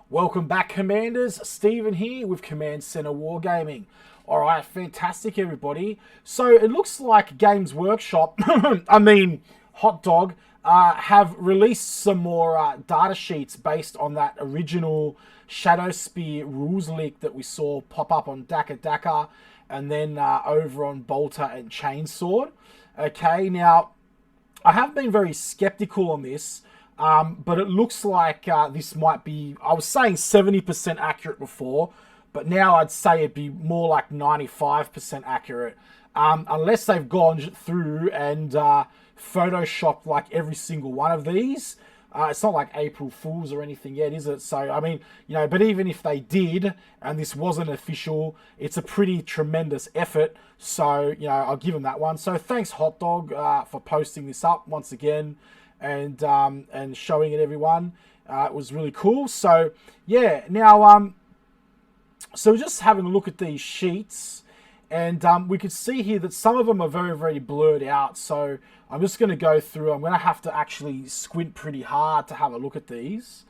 Welcome back, Commanders. Stephen here with Command Centre Wargaming. Alright, fantastic everybody. So it looks like Games Workshop, Hot Dog, have released some more data sheets based on that original Shadowspear rules leak that we saw pop up on Daka and then over on Bolter and Chainsword. Okay, now I have been very skeptical on this. But it looks like this might be, I was saying 70% accurate before, but now I'd say it'd be more like 95% accurate. Unless they've gone through and photoshopped like every single one of these. It's not like April Fools or anything yet, is it? So, I mean, but even if they did, and this wasn't official, it's a pretty tremendous effort. So, I'll give them that one. So, thanks, Hot Dog, for posting this up once again. And showing it everyone. It was really cool. So yeah, now so just having a look at these sheets, and we could see here that some of them are very, very blurred out. So I'm just going to go through. I'm going to have to actually squint pretty hard to have a look at these.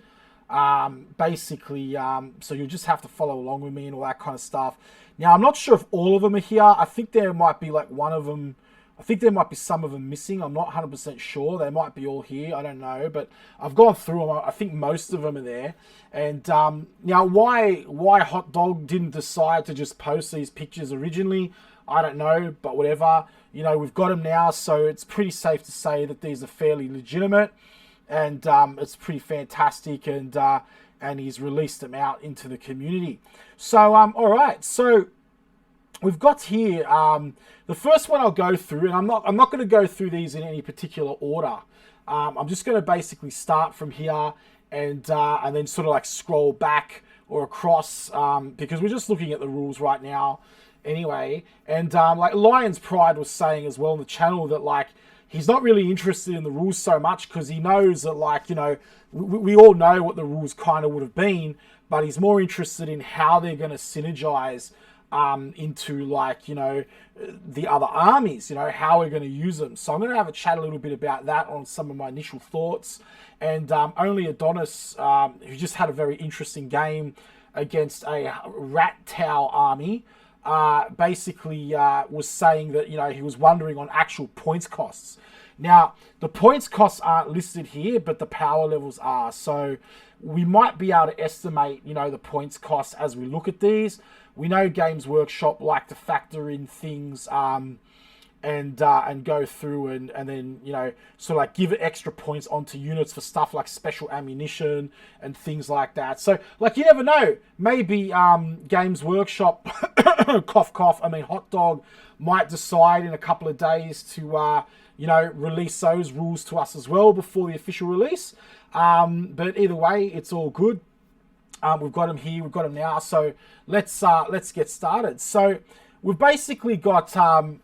Basically, so you'll just have to follow along with me and all that kind of stuff. Now I'm not sure if all of them are here. I think there might be like one of them. I think there might be some of them missing. I'm not 100% sure. They might be all here. I don't know. But I've gone through them. I think most of them are there. And now why Hot Dog didn't decide to just post these pictures originally, I don't know. But whatever. We've got them now. So it's pretty safe to say that these are fairly legitimate. And it's pretty fantastic. And he's released them out into the community. So, all right. So we've got here the first one I'll go through, and I'm not going to go through these in any particular order. I'm just going to basically start from here and then sort of like scroll back or across because we're just looking at the rules right now anyway. And like Lion's Pride was saying as well in the channel that like he's not really interested in the rules so much because he knows that like we all know what the rules kind of would have been, but he's more interested in how they're going to synergize into like the other armies, how we're going to use them. So I'm going to have a chat a little bit about that on some of my initial thoughts. And only Adonis, who just had a very interesting game against a Rat Tau army, basically was saying that he was wondering on actual points costs. Now the points costs aren't listed here, but the power levels are, so we might be able to estimate the points costs as we look at these. We know Games Workshop like to factor in things and go through and then sort of like give it extra points onto units for stuff like special ammunition and things like that. So like you never know, maybe Games Workshop cough cough, Hot Dog might decide in a couple of days to release those rules to us as well before the official release. But either way, it's all good. We've got them here, we've got them now, so let's get started. So we've basically got a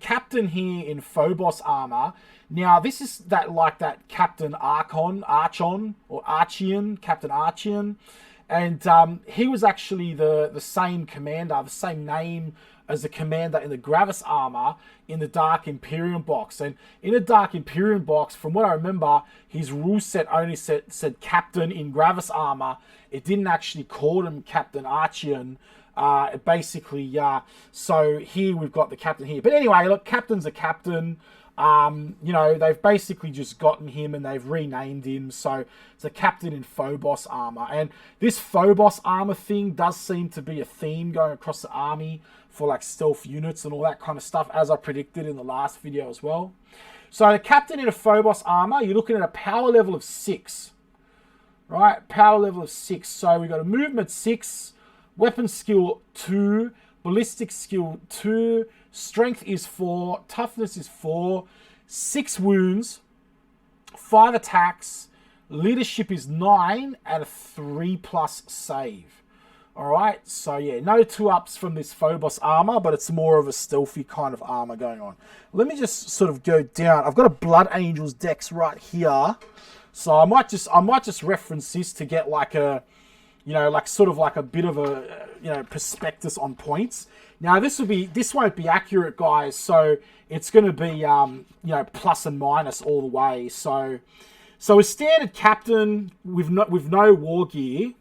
captain here in Phobos armor. Now this is that Captain Captain Archean, and he was actually the same commander, the same name as the commander in the Gravis armor in the Dark Imperium box. And in the Dark Imperium box, from what I remember, his rule set only said Captain in Gravis armor. It didn't actually call him Captain Archean. So here we've got the captain here. But anyway, look, captain's a captain. They've basically just gotten him and they've renamed him. So it's a captain in Phobos armor. And this Phobos armor thing does seem to be a theme going across the army for like stealth units and all that kind of stuff, as I predicted in the last video as well. So the captain in a Phobos armor, you're looking at a power level of 6. Right? Power level of 6. So we've got a movement 6, weapon skill 2, ballistic skill 2, strength is 4, toughness is 4, 6 wounds, 5 attacks, leadership is 9, and a 3+ save. Alright, so yeah, no 2-ups from this Phobos armor, but it's more of a stealthy kind of armor going on. Let me just sort of go down. I've got a Blood Angels dex right here. So I might just reference this to get like a sort of like a bit of a prospectus on points. Now this won't be accurate, guys. So it's going to be plus and minus all the way. So a standard captain with no war gear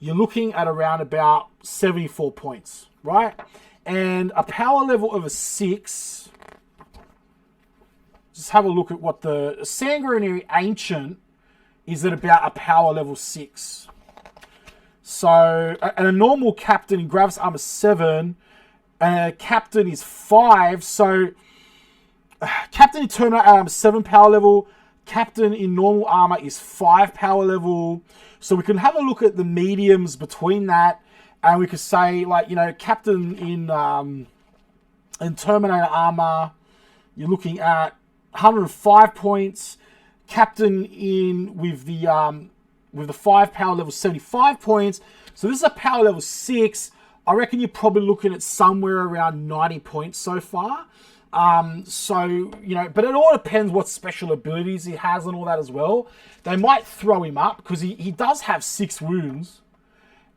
you're looking at around about 74 points, right? And a power level of a 6, just have a look at what the Sanguinary Ancient is at about a power level 6. So, and a normal captain in Gravis Armor 7, and a captain is 5. So, captain in Terminator Armor 7 power level, captain in normal armor is 5 power level. So we can have a look at the mediums between that, and we could say, like, you know, captain in Terminator armor, you're looking at 105 points. Captain in with the 5 power level, 75 points. So this is a power level 6. I reckon you're probably looking at somewhere around 90 points so far. So, you know, but it all depends what special abilities he has and all that as well. They might throw him up because he does have 6 wounds.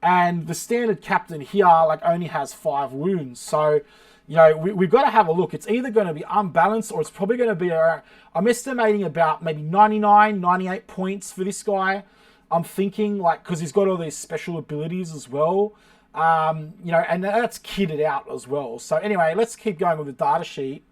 And the standard captain here, like, only has 5 wounds. So, you know, we've got to have a look. It's either going to be unbalanced or it's probably going to be, I'm estimating about maybe 99, 98 points for this guy. I'm thinking, like, because he's got all these special abilities as well. You know, and that's kitted out as well. So anyway, let's keep going with the data sheet.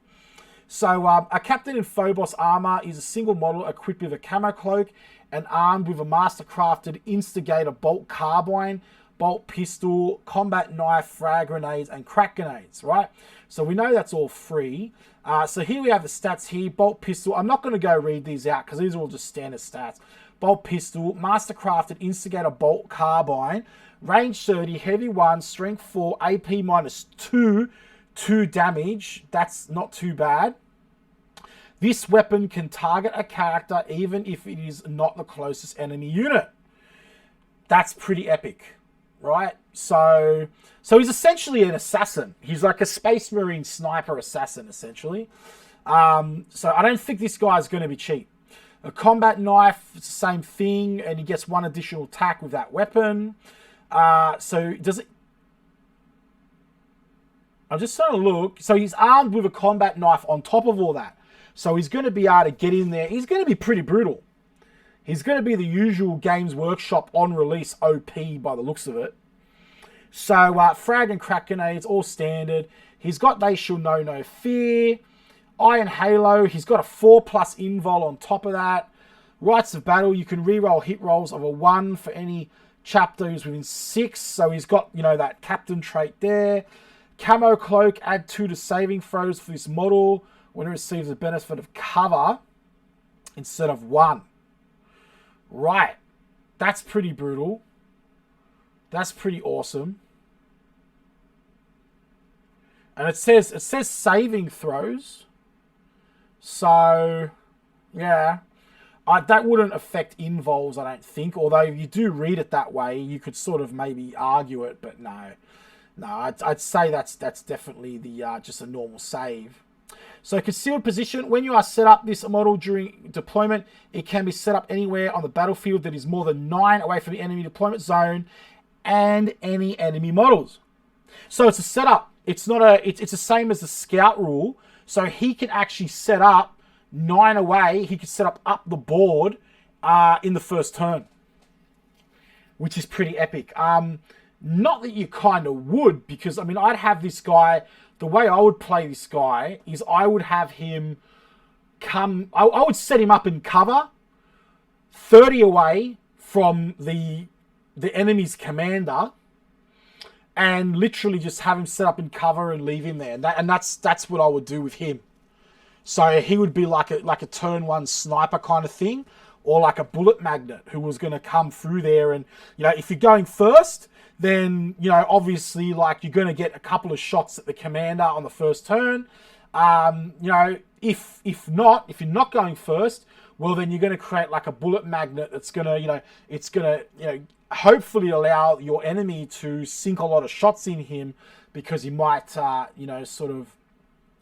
So a captain in Phobos armor is a single model equipped with a camo cloak and armed with a mastercrafted instigator bolt carbine, bolt pistol, combat knife, frag grenades, and crack grenades, right? So we know that's all free. So here we have the stats here. Bolt pistol. I'm not going to go read these out because these are all just standard stats. Bolt pistol, mastercrafted instigator bolt carbine, range 30, heavy 1, strength 4, AP -2, 2 damage. That's not too bad. This weapon can target a character even if it is not the closest enemy unit. That's pretty epic, right? So he's essentially an assassin. He's like a Space Marine sniper assassin, essentially. So I don't think this guy's going to be cheap. A combat knife, it's the same thing, and he gets 1 additional attack with that weapon. So does it... I'm just trying to look. So he's armed with a combat knife on top of all that. So he's going to be able to get in there. He's going to be pretty brutal. He's going to be the usual Games Workshop on release OP by the looks of it. So frag and crack grenades, all standard. He's got They Shall Know No Fear. Iron Halo, he's got a 4+ invul on top of that. Rites of Battle, you can reroll hit rolls of a 1 for any chapter who's within 6. So he's got, you know, that captain trait there. Camo Cloak, add 2 to saving throws for this model when it receives the benefit of cover instead of 1. Right. That's pretty brutal. That's pretty awesome. And it says saving throws. So, yeah. That wouldn't affect invols, I don't think. Although if you do read it that way, you could sort of maybe argue it. But no. No, I'd say that's definitely the just a normal save. So concealed position, when you are set up this model during deployment, it can be set up anywhere on the battlefield that is more than 9 away from the enemy deployment zone and any enemy models. So it's a setup. It's not a. It's the same as the scout rule. So he can actually set up 9 away. He can set up the board in the first turn, which is pretty epic. Not that you kind of would, because I mean, I'd have this guy. The way I would play this guy is I would have him come. I would set him up in cover, 30 away from the enemy's commander, and literally just have him set up in cover and leave him there. And that's what I would do with him. So he would be like a turn 1 sniper kind of thing, or like a bullet magnet who was going to come through there. And you know, if you're going first, then you know obviously like you're going to get a couple of shots at the commander on the first turn. You know, if you're not going first, well then you're going to create like a bullet magnet that's going to it's going to hopefully allow your enemy to sink a lot of shots in him, because he might sort of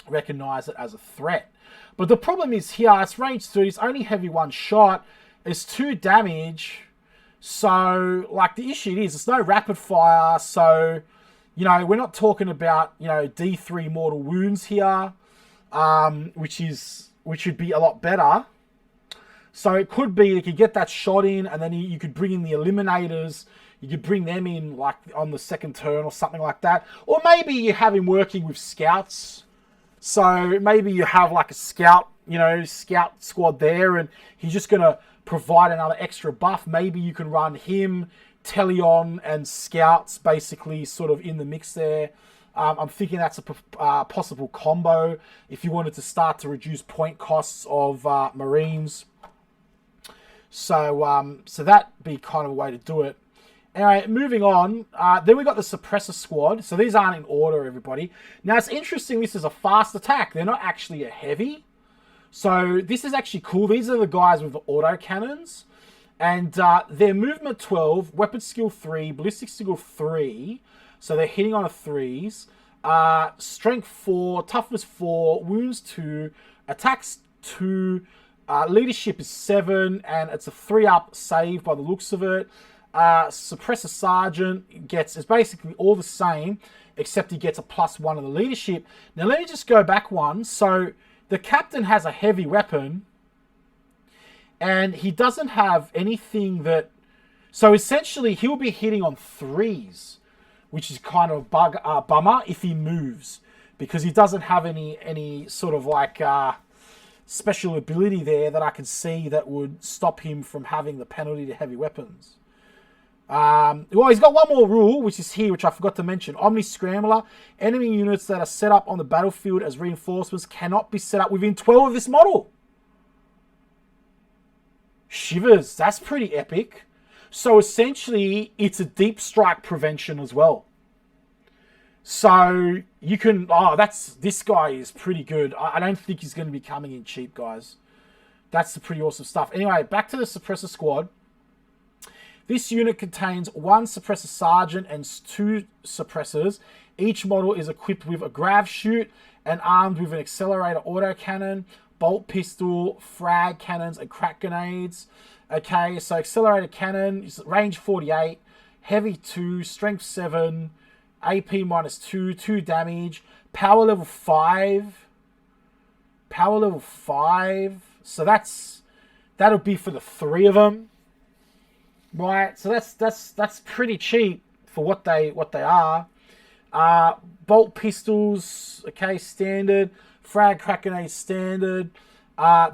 recognize it as a threat. But the problem is here, it's range 30, it's only heavy 1 shot, it's 2 damage. So like the issue is it's no rapid fire, so we're not talking about D3 mortal wounds here, which would be a lot better. So it could be you could get that shot in, and then you could bring in the eliminators, You could bring them in like on the second turn or something like that. Or maybe you have him working with scouts. So maybe you have like a scout, you know, scout squad there, and he's just going to provide another extra buff. Maybe you can run him, Telion, and scouts basically sort of in the mix there. I'm thinking that's a possible combo if you wanted to start to reduce point costs of Marines. So that'd be kind of a way to do it. Anyway, moving on. Then we got the Suppressor squad. So these aren't in order, everybody. Now, it's interesting. This is a fast attack. They're not actually a heavy. So this is actually cool. These are the guys with the autocannons. And they're movement 12, weapon skill 3, ballistic skill 3. So they're hitting on a 3s. Strength 4, toughness 4, wounds 2, attacks 2, leadership is 7, and it's a 3-up save by the looks of it. Suppressor Sergeant is basically all the same, except he gets a +1 of the leadership. Now let me just go back one. So the captain has a heavy weapon, and he doesn't have anything that... So essentially, he'll be hitting on 3s, which is kind of a bummer if he moves, because he doesn't have any sort of like special ability there that I can see that would stop him from having the penalty to heavy weapons. Well, he's got one more rule, which is here, which I forgot to mention. Omni Scrambler. Enemy units that are set up on the battlefield as reinforcements cannot be set up within 12 of this model. Shivers. That's pretty epic. So essentially, it's a deep strike prevention as well. So you can... Oh, this guy is pretty good. I don't think he's going to be coming in cheap, guys. That's the pretty awesome stuff. Anyway, back to the Suppressor squad. This unit contains 1 Suppressor Sergeant and 2 Suppressors. Each model is equipped with a grav chute and armed with an accelerator autocannon, bolt pistol, frag cannons, and crack grenades. Okay, so accelerator cannon, range 48, heavy 2, strength 7, AP -2, 2 damage, power level 5. Power level 5. So that'll be for the 3 of them. Right, so that's pretty cheap for what they are. Bolt pistols, okay, standard. Frag crack grenades, standard.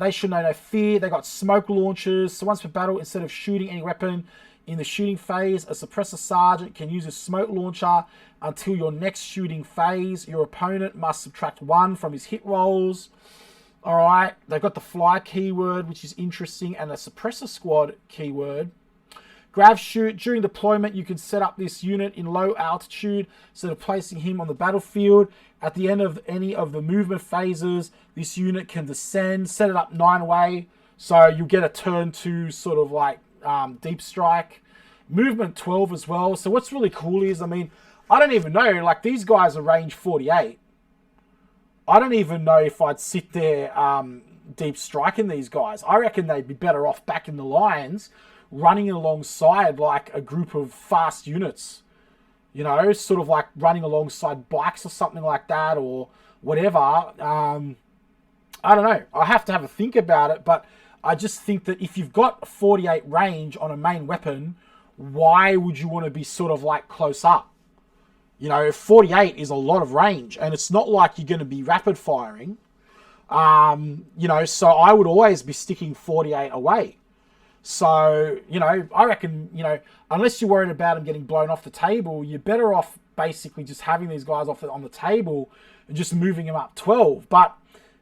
They should know no fear. They got smoke launchers. So once per battle, instead of shooting any weapon in the shooting phase, a Suppressor Sergeant can use a smoke launcher until your next shooting phase. Your opponent must subtract 1 from his hit rolls. All right, they've got the fly keyword, which is interesting, and a Suppressor squad keyword. Grav chute. During deployment, you can set up this unit in low altitude instead of placing him on the battlefield. At the end of any of the movement phases, this unit can descend, set it up 9 away, so you get a turn 2 sort of like deep strike. Movement 12 as well. So what's really cool is, I mean, I don't even know, like these guys are range 48. I don't even know if I'd sit there deep striking these guys. I reckon they'd be better off back in the lines, running alongside like a group of fast units, you know, sort of like running alongside bikes or something like that, or whatever. I don't know. I have to have a think about it, but I just think that if you've got 48 range on a main weapon, why would you want to be sort of like close up? You know, 48 is a lot of range, and it's not like you're going to be rapid firing. You know, so I would always be sticking 48 away. So, you know, I reckon, you know, unless you're worried about them getting blown off the table, you're better off basically just having these guys on the table and just moving them up 12. But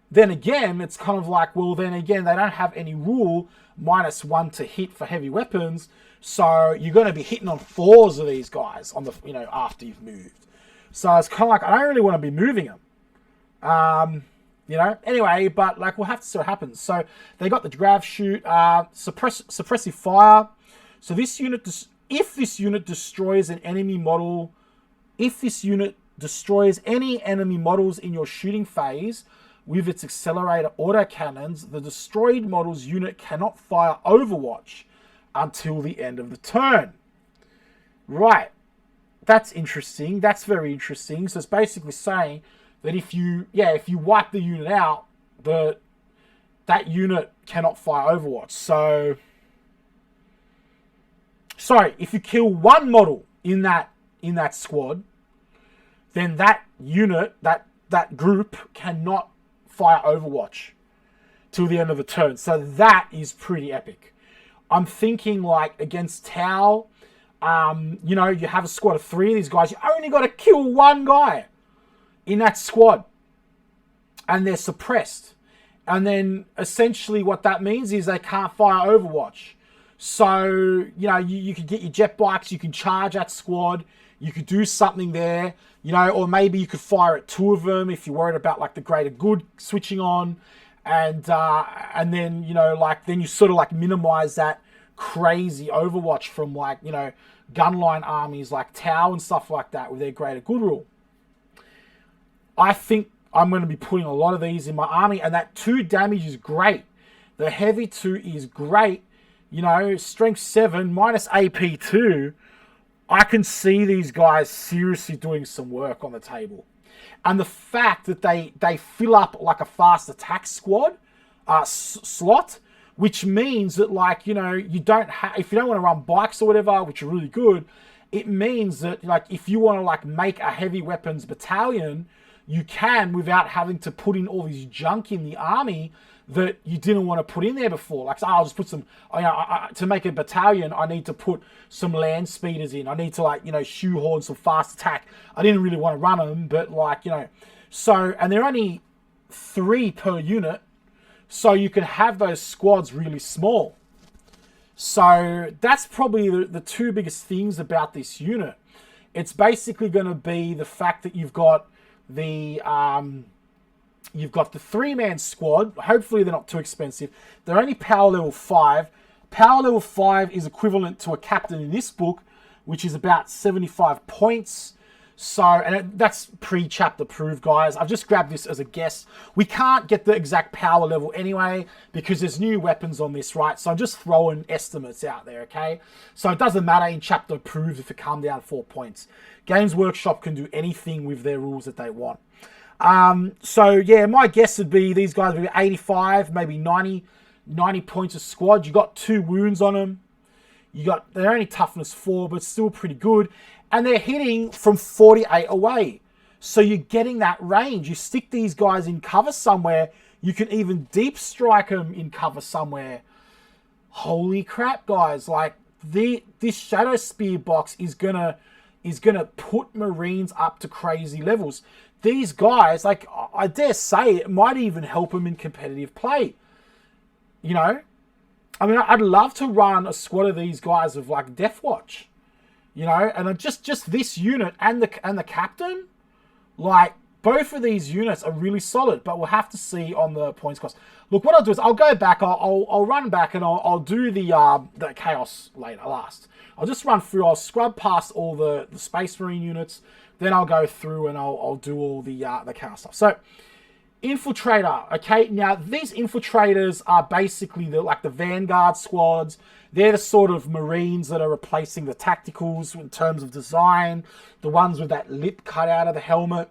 then again, it's kind of like, well, then again, they don't have any rule -1 to hit for heavy weapons. So you're going to be hitting on 4s of these guys on the, you know, after you've moved. So it's kind of like, I don't really want to be moving them. You know, anyway, but like we'll have to see what happens. So they got the grav chute, suppressive fire. So this unit, if this unit destroys an enemy model, if this unit destroys any enemy models in your shooting phase with its accelerator autocannons, the destroyed model's unit cannot fire Overwatch until the end of the turn. Right, that's interesting. That's very interesting. So it's basically saying that if you wipe the unit out, that unit cannot fire Overwatch. So sorry, if you kill one model in that squad, then that unit, that group cannot fire Overwatch till the end of the turn. So that is pretty epic. I'm thinking like against Tau, you know, you have a squad of 3 of these guys. You only got to kill one guy in that squad, and they're suppressed. And then essentially what that means is they can't fire Overwatch. So, you know, you could get your jet bikes, you can charge that squad, you could do something there, you know, or maybe you could fire at 2 of them if you're worried about like the greater good switching on. And then, you know, like then you sort of like minimize that crazy Overwatch from like, you know, gunline armies like Tau and stuff like that with their greater good rule. I think I'm going to be putting a lot of these in my army, and that 2 damage is great. The heavy 2 is great. You know, strength 7 minus AP 2. I can see these guys seriously doing some work on the table. And the fact that they fill up like a fast attack squad slot, which means that, like, you know, you don't have, if you don't want to run bikes or whatever, which are really good, it means that, like, if you want to like make a heavy weapons battalion, you can without having to put in all this junk in the army that you didn't want to put in there before. Like, so I'll just put some, you know, to make a battalion, I need to put some land speeders in. I need to, like, you know, shoehorn some fast attack. I didn't really want to run them, but, like, you know, so, and they're only 3 per unit, so you can have those squads really small. So that's probably the 2 biggest things about this unit. It's basically going to be the fact that you've got the 3-man squad. Hopefully they're not too expensive. They're only power level 5. Power level 5 is equivalent to a captain in this book, which is about 75 points. So, and that's pre-chapter approved, guys. I've just grabbed this as a guess. We can't get the exact power level anyway because there's new weapons on this, right? So I'm just throwing estimates out there, okay? So it doesn't matter in chapter approved if it come down 4 points. Games Workshop can do anything with their rules that they want. So yeah, my guess would be these guys would be 85, maybe 90 points a squad. You got 2 wounds on them. They're only toughness 4, but still pretty good. And they're hitting from 48 away. So you're getting that range. You stick these guys in cover somewhere. You can even deep strike them in cover somewhere. Holy crap, guys. Like, this Shadowspear box is gonna put Marines up to crazy levels. These guys, like, I dare say it might even help them in competitive play. You know? I mean, I'd love to run a squad of these guys with, like, Deathwatch. You know, and just this unit and the captain, like, both of these units are really solid, but we'll have to see on the points cost. Look, what I'll do is I'll go back, I'll run back, and I'll do the chaos last. I'll just run through, I'll scrub past all the Space Marine units, then I'll go through and I'll do all the chaos stuff. So, infiltrator, okay, now these infiltrators are basically the Vanguard squads. They're the sort of Marines that are replacing the tacticals in terms of design, the ones with that lip cut out of the helmet.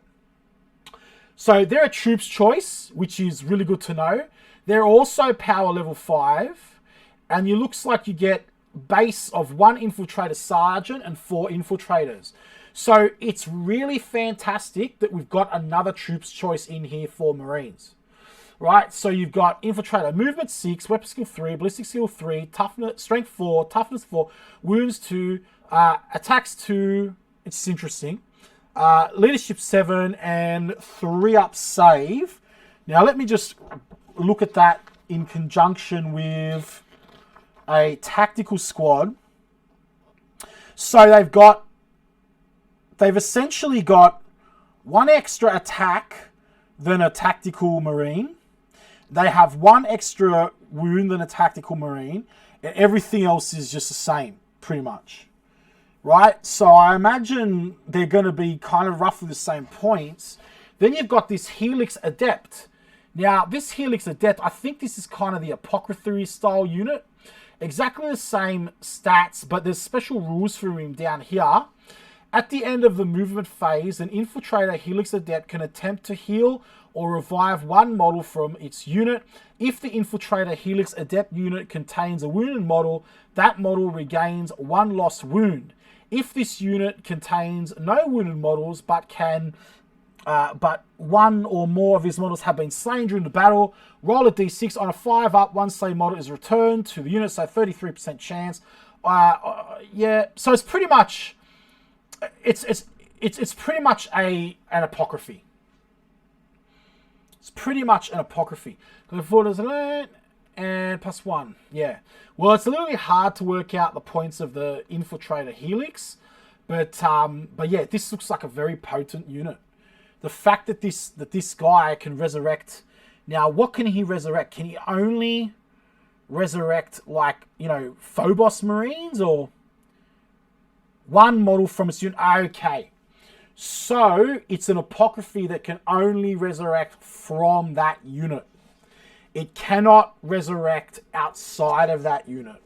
So they're a troops choice, which is really good to know. They're also power level 5, and it looks like you get base of 1 infiltrator sergeant and 4 infiltrators. So it's really fantastic that we've got another troops choice in here for Marines. Right, so you've got infiltrator, movement 6, weapon skill 3, ballistic skill 3, toughness, strength 4, toughness 4, wounds 2, attacks 2. It's interesting. Leadership 7 and 3-up save. Now let me just look at that in conjunction with a tactical squad. So they've essentially got 1 extra attack than a tactical Marine. They have 1 extra wound than a tactical Marine, and everything else is just the same, pretty much. Right? So I imagine they're going to be kind of roughly the same points. Then you've got this Helix Adept. Now, this Helix Adept, I think this is kind of the Apothecary style unit. Exactly the same stats, but there's special rules for him down here. At the end of the movement phase, an infiltrator Helix Adept can attempt to heal or revive one model from its unit. If the infiltrator helix adept unit contains a wounded model, that model regains one lost wound. If this unit contains no wounded models but one or more of his models have been slain during the battle, roll a d6. On a 5-up, one slain model is returned to the unit, so 33% chance. Yeah, so it's pretty much it's pretty much an apocryphy. It's pretty much an apocryphy. And +1. Yeah. Well, it's a little bit hard to work out the points of the infiltrator helix, but yeah, this looks like a very potent unit. The fact that this guy can resurrect. Now, what can he resurrect? Can he only resurrect, like, you know, Phobos Marines, or one model from its unit? Okay. So it's an apocryphy that can only resurrect from that unit. It cannot resurrect outside of that unit,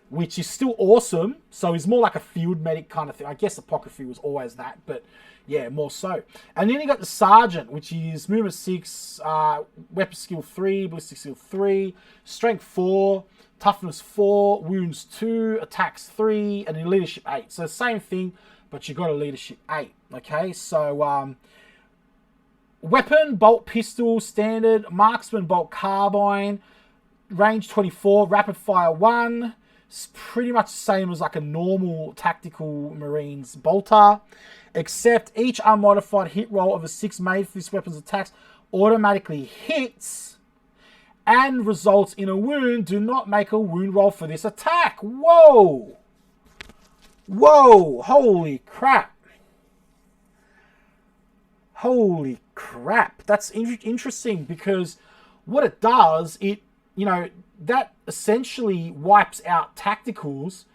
which is still awesome. So he's more like a field medic kind of thing. I guess apocryphy was always that, but yeah, more so. And then you got the sergeant, which is movement 6, weapon skill 3, ballistic skill 3, strength 4, toughness 4, wounds 2, attacks 3, and then leadership 8. So same thing, but you got a leadership 8. Okay, so weapon, bolt pistol, standard, marksman, bolt carbine, range 24, rapid fire 1. It's pretty much the same as like a normal tactical Marines bolter, except each unmodified hit roll of a 6 made for this weapon's attacks automatically hits and results in a wound. Do not make a wound roll for this attack. Whoa! Whoa! Holy crap! Holy crap! That's interesting, because what it does, it, you know, that essentially wipes out tacticals,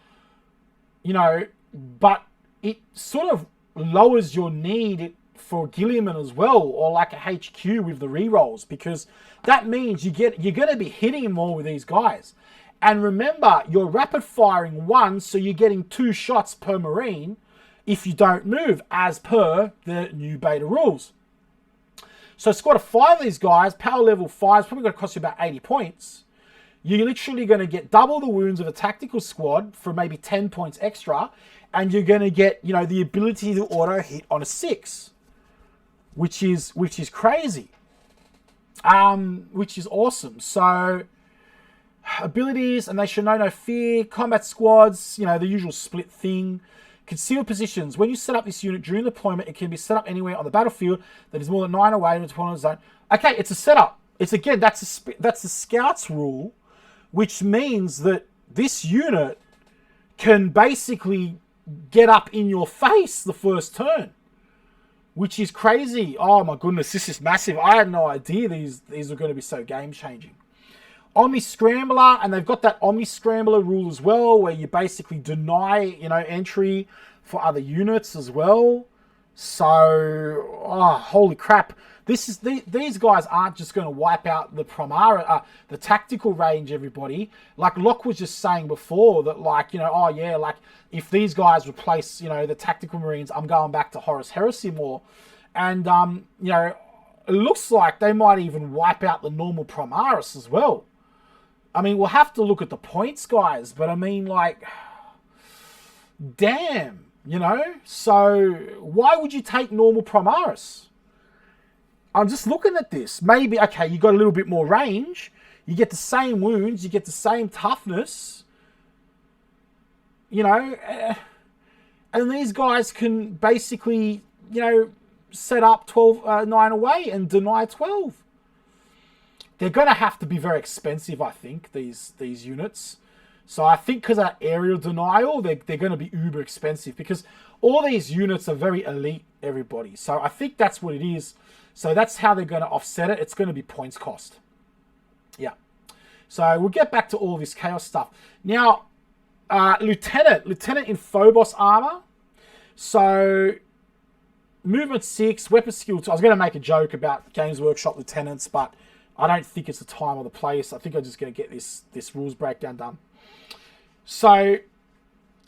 you know, but it sort of lowers your need for Guilliman as well, or like a HQ with the rerolls, because that means you're going to be hitting more with these guys. And remember, you're rapid firing 1, so you're getting 2 shots per Marine if you don't move, as per the new beta rules. So squad of 5 of these guys, power level 5, is probably going to cost you about 80 points. You're literally going to get double the wounds of a tactical squad for maybe 10 points extra, and you're going to get, you know, the ability to auto hit on a 6, which is crazy, which is awesome. So abilities, and they should know no fear. Combat squads, you know, the usual split thing. Concealed positions. When you set up this unit during deployment, it can be set up anywhere on the battlefield that is more than 9 away in the deployment zone. Okay, it's a setup. It's, again, that's the Scouts rule, which means that this unit can basically get up in your face the first turn, which is crazy. Oh my goodness, this is massive. I had no idea these were going to be so game changing. Omni Scrambler, and they've got that Omni Scrambler rule as well, where you basically deny, you know, entry for other units as well. So, oh, holy crap. These guys aren't just going to wipe out the Primara, the tactical range, everybody. Like Locke was just saying before, that, like, you know, oh yeah, like if these guys replace, you know, the tactical Marines, I'm going back to Horus Heresy more. And, you know, it looks like they might even wipe out the normal Primaris as well. I mean, we'll have to look at the points, guys, but I mean, like, damn, you know? So why would you take normal Primaris? I'm just looking at this. Maybe, okay, you got a little bit more range. You get the same wounds. You get the same toughness. You know, and these guys can basically, you know, set up 9 away and deny 12. They're going to have to be very expensive, I think, these units. So I think because of that aerial denial, they're going to be uber expensive, because all these units are very elite, everybody. So I think that's what it is. So that's how they're going to offset it. It's going to be points cost. Yeah. So we'll get back to all this chaos stuff. Now, Lieutenant in Phobos armor. So movement 6, weapon skill 2. I was going to make a joke about Games Workshop lieutenants, but I don't think it's the time or the place. I think I'm just going to get this rules breakdown done. So,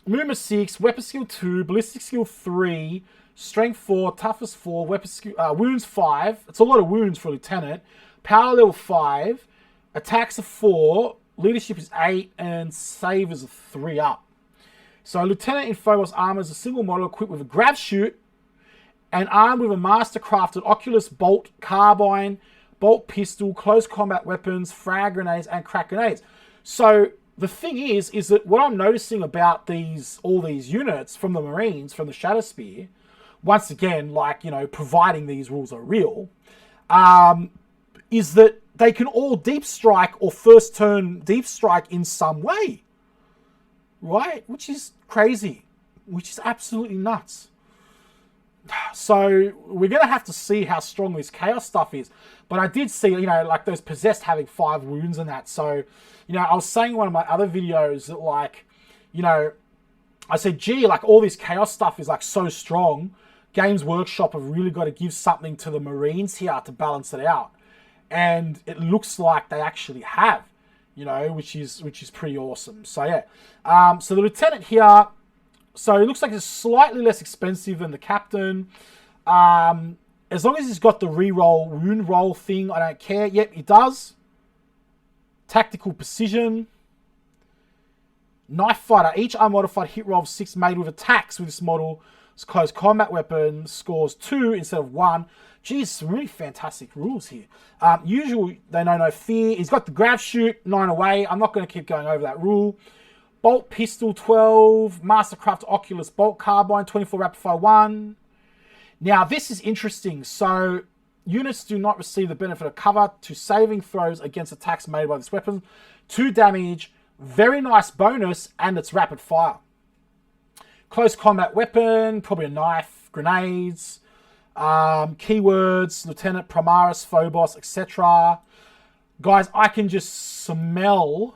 movement 6, weapon skill 2, ballistic skill 3, strength 4, toughness 4, weapon skill, wounds 5. It's a lot of wounds for a lieutenant. Power level 5, attacks are 4, leadership is 8, and save is a 3 up. So a lieutenant in Phobos armor is a single model equipped with a grav chute and armed with a mastercrafted Oculus bolt carbine, bolt pistol, close combat weapons, frag grenades, and crack grenades. So the thing is that what I'm noticing about all these units from the Marines, from the Shadowspear, once again, like, you know, providing these rules are real, is that they can all deep strike or first turn deep strike in some way, right? Which is crazy, which is absolutely nuts. So we're going to have to see how strong this chaos stuff is. But I did see, you know, like those possessed having 5 wounds and that. So, you know, I was saying in one of my other videos that, like, you know, I said, gee, like all this chaos stuff is like so strong. Games Workshop have really got to give something to the Marines here to balance it out. And it looks like they actually have, you know, which is pretty awesome. So yeah, so the lieutenant here, so it looks like it's slightly less expensive than the captain. As long as he's got the reroll wound roll thing, I don't care. Yep, he does. Tactical precision. Knife fighter. Each unmodified hit roll of 6 made with attacks with this model. It's close combat weapon scores 2 instead of 1. Geez, some really fantastic rules here. Usual, they know no fear. He's got the grav chute, 9 away. I'm not going to keep going over that rule. Bolt pistol 12, Mastercraft Oculus bolt carbine 24, rapid fire 1. Now this is interesting. So units do not receive the benefit of cover to saving throws against attacks made by this weapon. 2 damage, very nice bonus, and it's rapid fire. Close combat weapon, probably a knife, grenades, keywords, Lieutenant, Primaris, Phobos, etc. Guys, I can just smell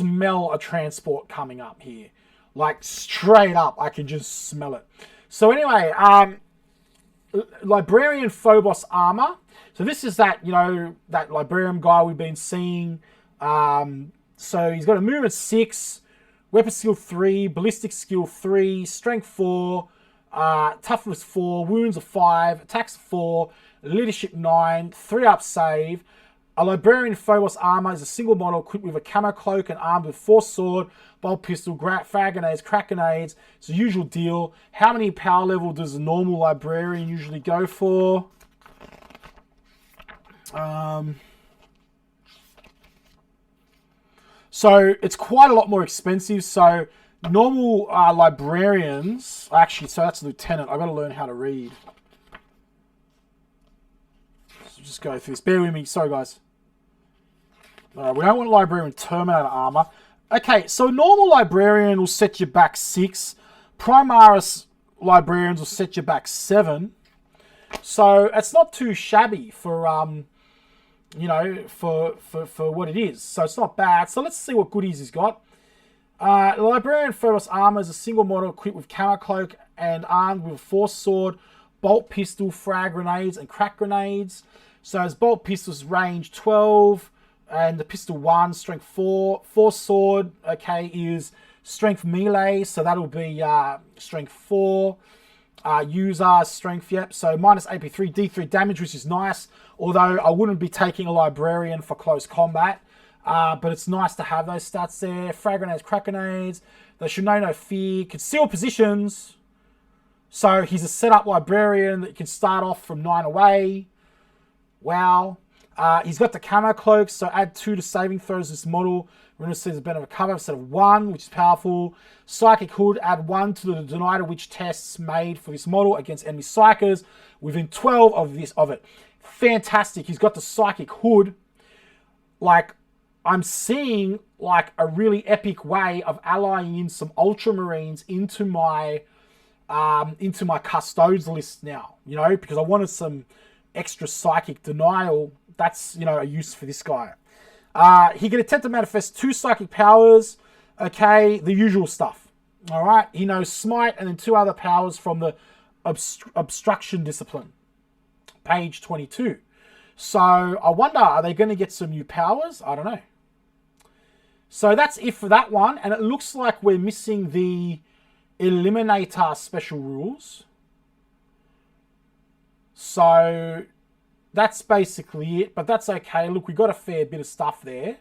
a transport coming up here. Like straight up, I can just smell it. So anyway, Librarian Phobos armor. So this is that, you know, that Librarian guy we've been seeing. So he's got a movement 6, weapon skill 3, ballistic skill 3, strength 4, toughness 4, wounds of 5, attacks 4, leadership 9, 3 up save. A Librarian Phobos armor is a single model equipped with a camo cloak and armed with 4 sword, bolt pistol, frag grenades, crack grenades. It's the usual deal. How many power level does a normal Librarian usually go for? So it's quite a lot more expensive. So normal Librarians, actually, so that's Lieutenant. I've got to learn how to read. So just go through this. Bear with me. Sorry, guys. We don't want Librarian Terminator armor. Okay, so normal Librarian will set you back 6. Primaris Librarians will set you back 7. So it's not too shabby for you know, for what it is. So it's not bad. So let's see what goodies he's got. The Librarian Phobos armor is a single model equipped with camo cloak and armed with a 4 sword, bolt pistol, frag grenades, and crack grenades. So his bolt pistol's range 12, and the pistol 1, strength 4. 4 sword, okay, is strength melee, so that'll be strength 4. User strength, yep, so minus AP3, D3 damage, which is nice. Although I wouldn't be taking a Librarian for close combat. But it's nice to have those stats there. Frag grenades, crack grenades. They should know no fear. Conceal positions. So he's a setup Librarian that you can start off from 9 away. Wow. He's got the camo cloak, so add 2 to saving throws this model. We're going to see the benefit of cover instead of 1, which is powerful. Psychic Hood, add 1 to the denied witch tests made for this model against enemy psychers within 12 of it. Fantastic. He's got the Psychic Hood. Like, I'm seeing like a really epic way of allying in some Ultramarines into my custodes list now, you know, because I wanted some extra psychic denial. That's, you know, a use for this guy. He can attempt to manifest 2 psychic powers. Okay, the usual stuff. All right, he knows smite and then 2 other powers from the obstruction discipline. Page 22. So I wonder, are they going to get some new powers? I don't know. So that's it for that one. And it looks like we're missing the Eliminator special rules. So that's basically it, but that's okay. Look, we got a fair bit of stuff there.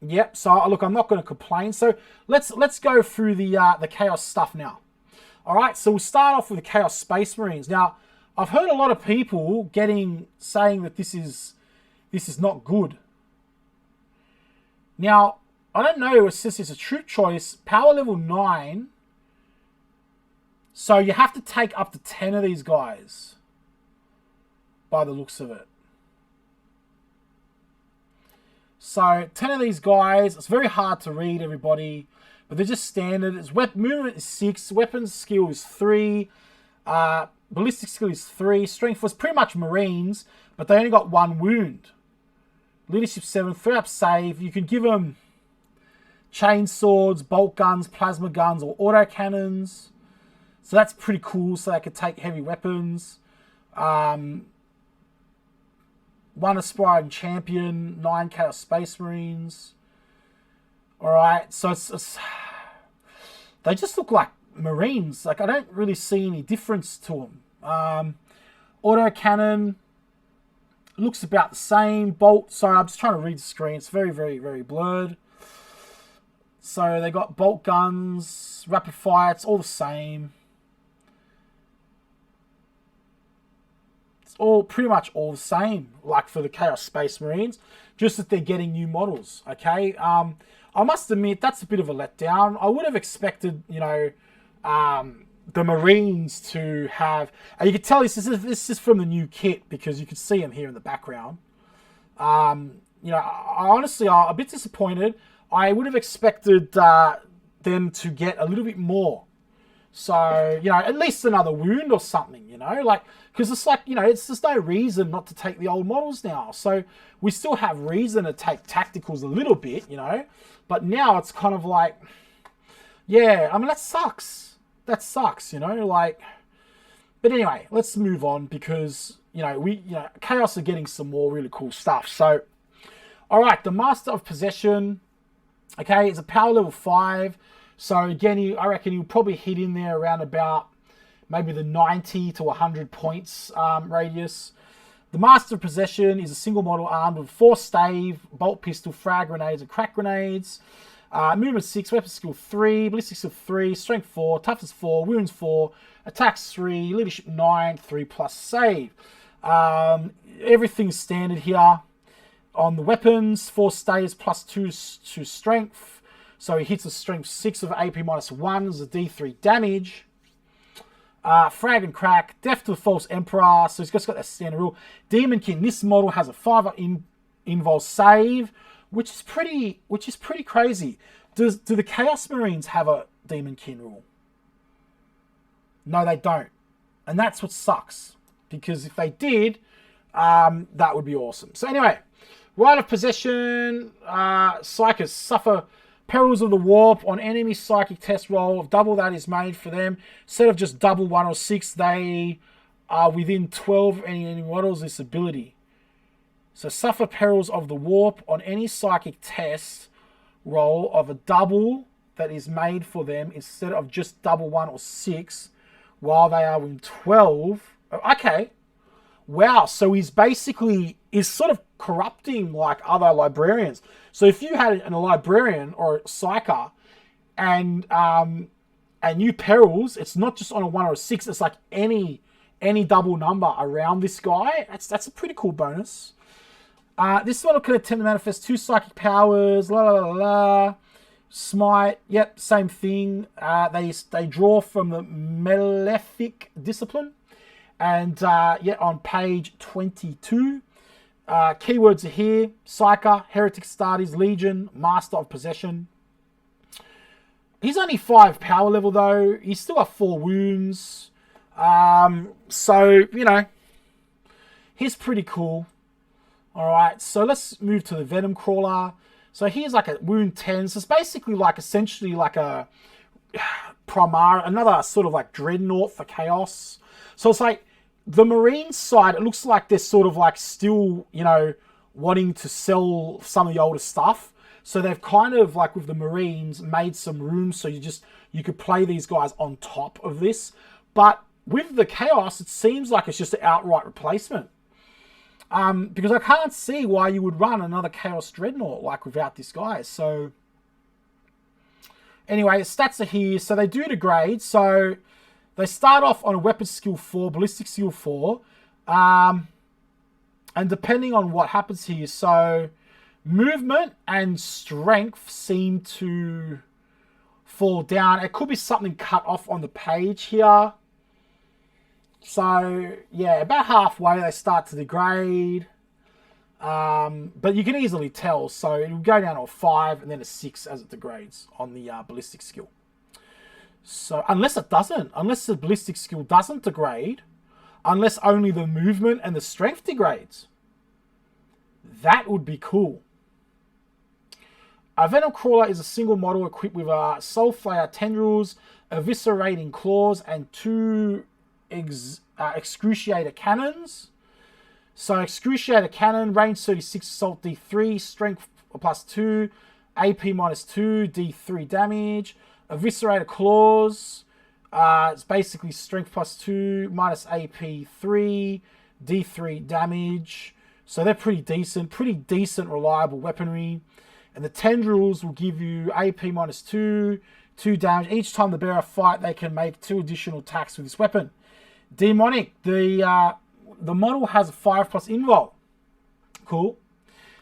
Yep. So look, I'm not going to complain. So let's go through the Chaos stuff now. All right. So we'll start off with the Chaos Space Marines. Now, I've heard a lot of people saying that this is not good. Now, I don't know. It's just it's a troop choice. Power level 9. So you have to take up to 10 of these guys, by the looks of it. So 10 of these guys, it's very hard to read, everybody, but they're just standard. It's movement is 6, weapons skill is 3, ballistic skill is 3, strength was pretty much Marines, but they only got 1 wound. Leadership 7, 3-up save. You can give them chainswords, bolt guns, plasma guns, or autocannons. So that's pretty cool, so they could take heavy weapons. 1 aspiring champion, 9 Chaos Space Marines. Alright, so it's they just look like Marines. Like, I don't really see any difference to them. Autocannon looks about the same. Bolt, sorry, I'm just trying to read the screen. It's very, very, very blurred. So they got bolt guns, rapid fire, it's all the same. All pretty much all the same, like for the Chaos Space Marines, just that they're getting new models. Okay, I must admit that's a bit of a letdown. I would have expected, you know, the Marines to have. And you can tell this is from the new kit because you can see them here in the background. You know, honestly, I'm a bit disappointed. I would have expected them to get a little bit more. So, you know, at least another wound or something, you know, like, because it's like, you know, there's no reason not to take the old models now. So we still have reason to take tacticals a little bit, you know, but now it's kind of like, yeah, I mean, that sucks. That sucks, you know, like, but anyway, let's move on because, you know, Chaos are getting some more really cool stuff. So, all right, the Master of Possession, okay, it's a power level 5. So again, I reckon he'll probably hit in there around about maybe the 90 to 100 points radius. The Master of Possession is a single model armed with 4 stave, bolt pistol, frag grenades, and crack grenades. Movement 6, weapon skill 3, ballistic skill 3, strength 4, toughness 4, wounds 4, attacks 3, leadership 9, 3+ save. Everything's standard here. On the weapons, 4 staves +2 to strength. So he hits a strength 6 of AP -1 as a D3 damage. Frag and crack, death to the false emperor. So he's just got that standard rule. Demon King. This model has a 5 invul save, which is pretty crazy. Do the Chaos Marines have a Demon King rule? No, they don't, and that's what sucks. Because if they did, that would be awesome. So anyway, Right of Possession. Psychers suffer perils of the warp on enemy psychic test roll. Double that is made for them. Instead of just double 1 or 6, they are within 12 of any models this ability. So suffer perils of the warp on any psychic test roll of a double that is made for them instead of just double 1 or 6 while they are within 12. Okay. Wow. So he's sort of corrupting like other librarians. So if you had a librarian or a psyker and new perils, it's not just on a 1 or a 6, it's like any double number around this guy. That's a pretty cool bonus. This one can attempt to manifest 2 psychic powers, la la la la. Smite, yep, same thing. They draw from the Malefic Discipline. And yeah, on page 22. Keywords are here: Psyker, Heretic Astartes, Legion, Master of Possession. He's only 5 power level though. He's still got 4 wounds. So, you know, he's pretty cool. Alright, so let's move to the Venom Crawler. So here's like a wound 10. So it's basically like essentially like a Primara, another sort of like Dreadnought for Chaos. So it's like the Marine side, it looks like they're sort of like still, you know, wanting to sell some of the older stuff. So they've kind of like with the Marines made some room so you could play these guys on top of this. But with the Chaos, it seems like it's just an outright replacement. Because I can't see why you would run another Chaos Dreadnought like without this guy. So anyway, the stats are here. So they do degrade. So they start off on a weapon skill 4, ballistic skill 4. And depending on what happens here, so movement and strength seem to fall down. It could be something cut off on the page here. So, yeah, about halfway they start to degrade. But you can easily tell. So it will go down to a 5 and then a 6 as it degrades on the ballistic skill. So, unless it doesn't. Unless the ballistic skill doesn't degrade. Unless only the movement and the strength degrades. That would be cool. A Venom Crawler is a single model equipped with a Soul Flayer tendrils, eviscerating claws, and 2 Excruciator cannons. So Excruciator cannon, range 36, assault D3, strength +2, AP -2, D3 damage. Eviscerator claws, it's basically strength +2, -AP 3, D3 damage. So they're pretty decent reliable weaponry. And the tendrils will give you AP -2, 2 damage. Each time the bearer fight, they can make 2 additional attacks with this weapon. Demonic, the model has a 5+ invul. Cool.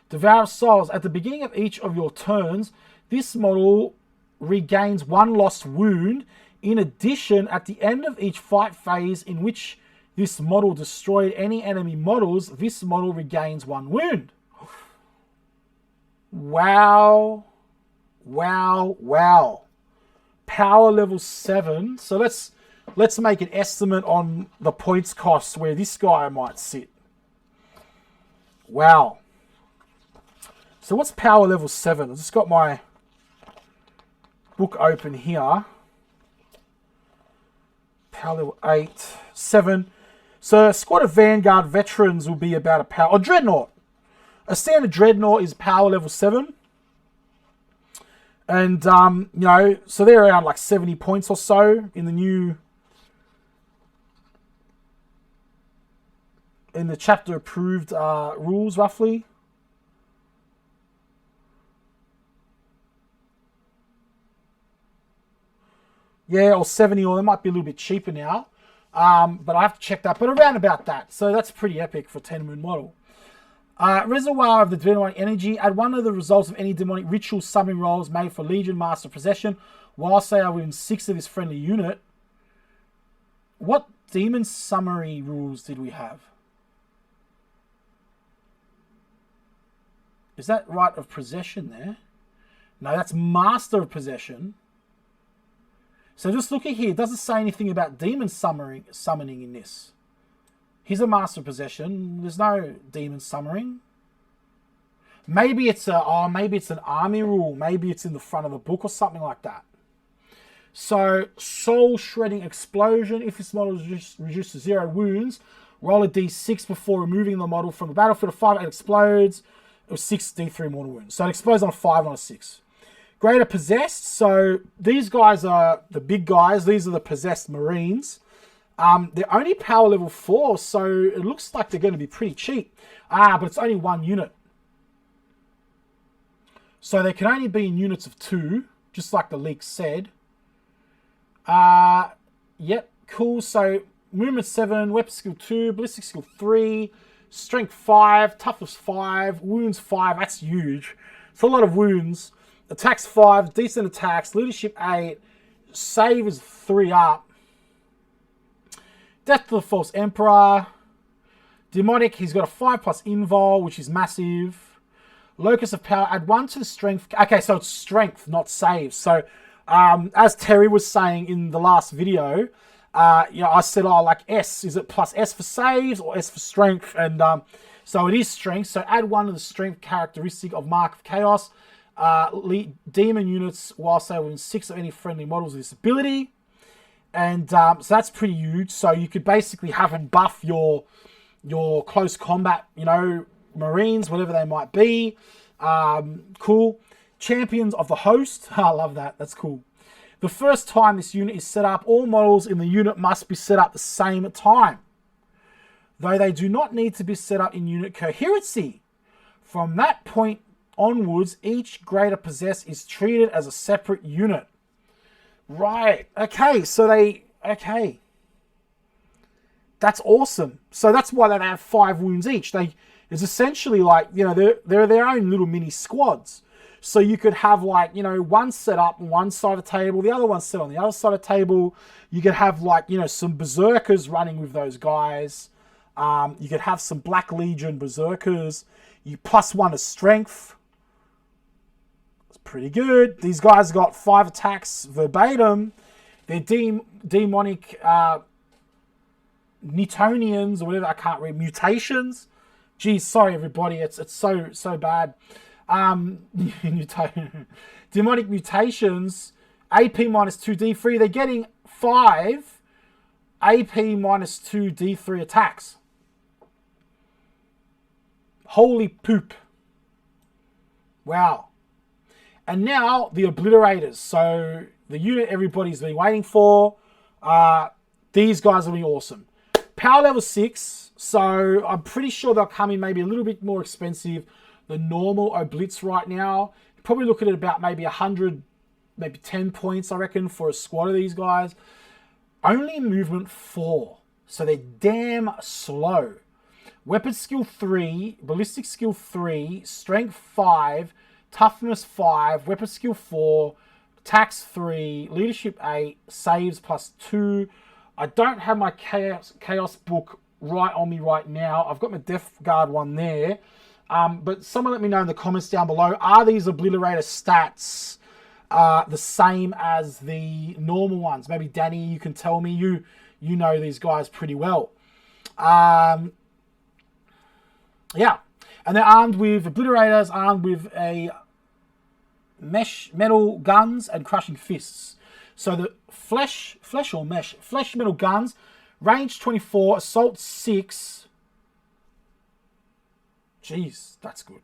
Devour of Souls. At the beginning of each of your turns, this model regains 1 lost wound. In addition, at the end of each fight phase in which this model destroyed any enemy models, this model regains 1 wound. Wow. Wow. Wow. Power level 7. So let's make an estimate on the points cost where this guy might sit. Wow. So what's power level 7? I've just got my book open here. Power level 8, 7. So a squad of Vanguard veterans will be about a power... Or Dreadnought. A standard Dreadnought is power level 7. And, you know, so they're around like 70 points or so in the new... In the chapter approved rules, roughly. Yeah, or 70, or they might be a little bit cheaper now. But I have to check that. But around about that. So that's pretty epic for a 10 moon model. Reservoir of the demonic energy. Add one of the results of any demonic ritual summoning rolls made for Legion Master Possession whilst they are within 6 of this friendly unit. What demon summary rules did we have? Is that right of possession there? No, that's Master of Possession. So just look at here. It doesn't say anything about demon summoning in this. He's a Master of Possession. There's no demon summoning. Maybe it's maybe it's an army rule. Maybe it's in the front of the book or something like that. So soul shredding explosion. If this model is reduced to 0 wounds, roll a d6 before removing the model from the battlefield. A 5, it explodes. It was 6 d3 mortal wounds. So it explodes on a 5 on a 6. Greater possessed. So these guys are the big guys. These are the possessed Marines. They're only power level 4, so it looks like they're going to be pretty cheap. But it's only 1 unit. So they can only be in units of 2, just like the leak said. Yep, cool. So movement 7, weapon skill 2, ballistic skill 3, strength 5, toughness 5, wounds 5. That's huge. It's a lot of wounds. Attacks 5, decent attacks, leadership 8, save is 3 up. Death to the False Emperor. Demonic, he's got a 5+ invul, which is massive. Locus of Power, add 1 to the strength. Okay, so it's strength, not save. So, as Terry was saying in the last video, I said, like S, is it +S for saves or S for strength? And so it is strength. So add 1 to the strength characteristic of Mark of Chaos. Demon units whilst they were in 6 of any friendly models with this ability. And so that's pretty huge. So you could basically have them buff your close combat, Marines, whatever they might be. Cool. Champions of the Host. I love that. That's cool. The first time this unit is set up, all models in the unit must be set up the same time, though they do not need to be set up in unit coherency. From that point onwards, each greater possess is treated as a separate unit. Right. Okay. So okay. That's awesome. So that's why they have 5 wounds each. It's essentially like, you know, they're their own little mini squads. So you could have like, you know, one set up on one side of the table, the other one set on the other side of the table. You could have like, you know, some berserkers running with those guys. You could have some Black Legion berserkers. You +1 to strength. It's pretty good. These guys got 5 attacks verbatim. They're demonic Newtonians or whatever. I can't read. Mutations. Geez, sorry everybody. It's so bad. Demonic mutations. AP -2 D3. They're getting 5 AP -2 D3 attacks. Holy poop. Wow. And now the obliterators. So the unit everybody's been waiting for. These guys will be awesome. Power level 6. So I'm pretty sure they'll come in maybe a little bit more expensive than normal oblits right now. You're probably looking at about maybe 100, maybe 10 points, I reckon, for a squad of these guys. Only movement 4. So they're damn slow. Weapon skill 3, ballistic skill 3, strength 5, toughness 5, weapon skill 4, attacks 3, leadership 8, saves +2. I don't have my chaos book right on me right now. I've got my Death Guard one there. But someone let me know in the comments down below, are these obliterator stats the same as the normal ones? Maybe Danny, you can tell me. You know these guys pretty well. Yeah, and they're armed with obliterators, armed with a metal guns and crushing fists. So the flesh metal guns, range 24, assault 6. Jeez, that's good.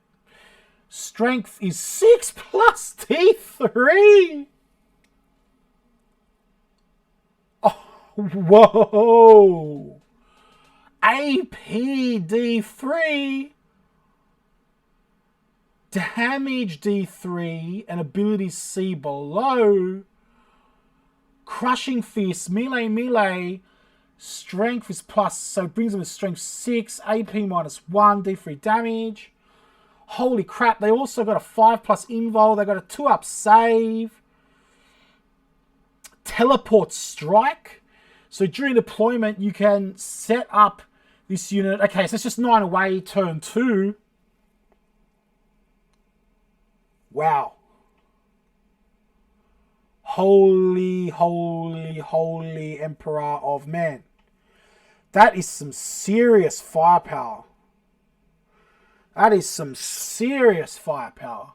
Strength is 6 plus T3. Oh, whoa. AP D3, damage D3, and ability C below. Crushing fist, melee, strength is plus, so it brings them to strength 6, AP -1, D3 damage. Holy crap, they also got a 5+ invul, they got a 2-up save. Teleport strike. So during deployment, you can set up this unit. Okay, so it's just 9 away, turn 2. Wow. Holy, holy, holy Emperor of Man. That is some serious firepower. That is some serious firepower.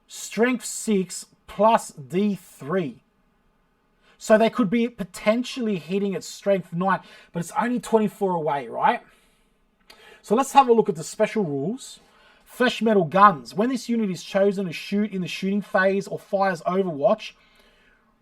Strength 6 plus D3. So they could be potentially hitting at strength 9, but it's only 24 away, right? So let's have a look at the special rules. Flesh metal guns. When this unit is chosen to shoot in the shooting phase or fires Overwatch,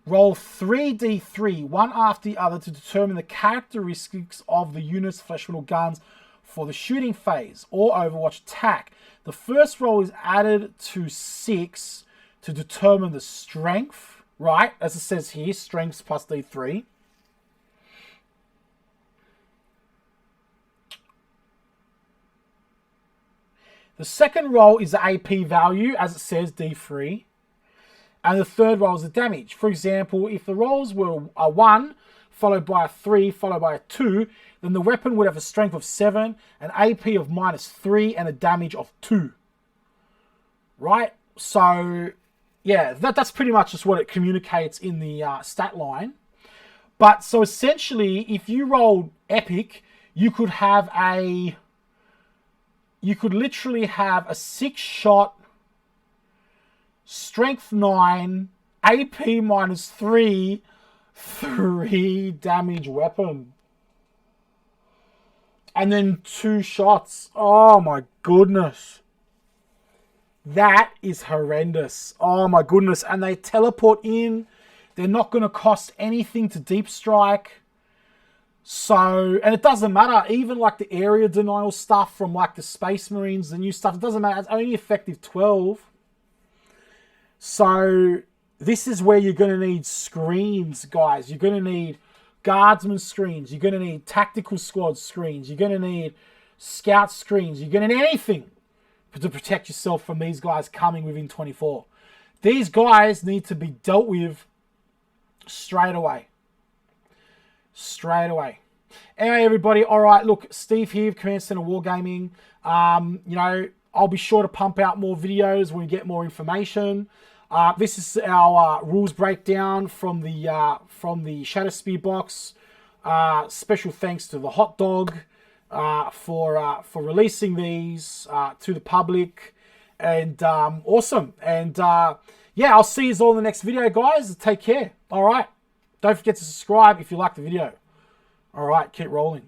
roll 3d3, one after the other, to determine the characteristics of the unit's flesh metal guns for the shooting phase or Overwatch attack. The first roll is added to 6 to determine the strength, right? As it says here, strengths plus D3. The second roll is the AP value, as it says, D3. And the third roll is the damage. For example, if the rolls were a 1, followed by a 3, followed by a 2, then the weapon would have a strength of 7, an AP of -3, and a damage of 2. Right? So, yeah, that's pretty much just what it communicates in the stat line. But, so essentially, if you rolled epic, you could have a... You could literally have a 6-shot, strength 9, AP -3, 3 damage weapon. And then 2 shots. Oh my goodness. That is horrendous. Oh my goodness. And they teleport in. They're not going to cost anything to deep strike. So, and it doesn't matter. Even like the area denial stuff from like the Space Marines, the new stuff, it doesn't matter. It's only effective 12. So this is where you're going to need screens, guys. You're going to need guardsman screens. You're going to need tactical squad screens. You're going to need scout screens. You're going to need anything to protect yourself from these guys coming within 24. These guys need to be dealt with straight away. Straight away. Anyway, everybody. All right, look, Steve here, Command Centre Wargaming. You know, I'll be sure to pump out more videos when we get more information. This is our rules breakdown from the Shadowspear box. Special thanks to the Hot Dog for releasing these to the public, and awesome. And yeah, I'll see you all in the next video, guys. Take care. All right, don't forget to subscribe if you like the video. All right, keep rolling.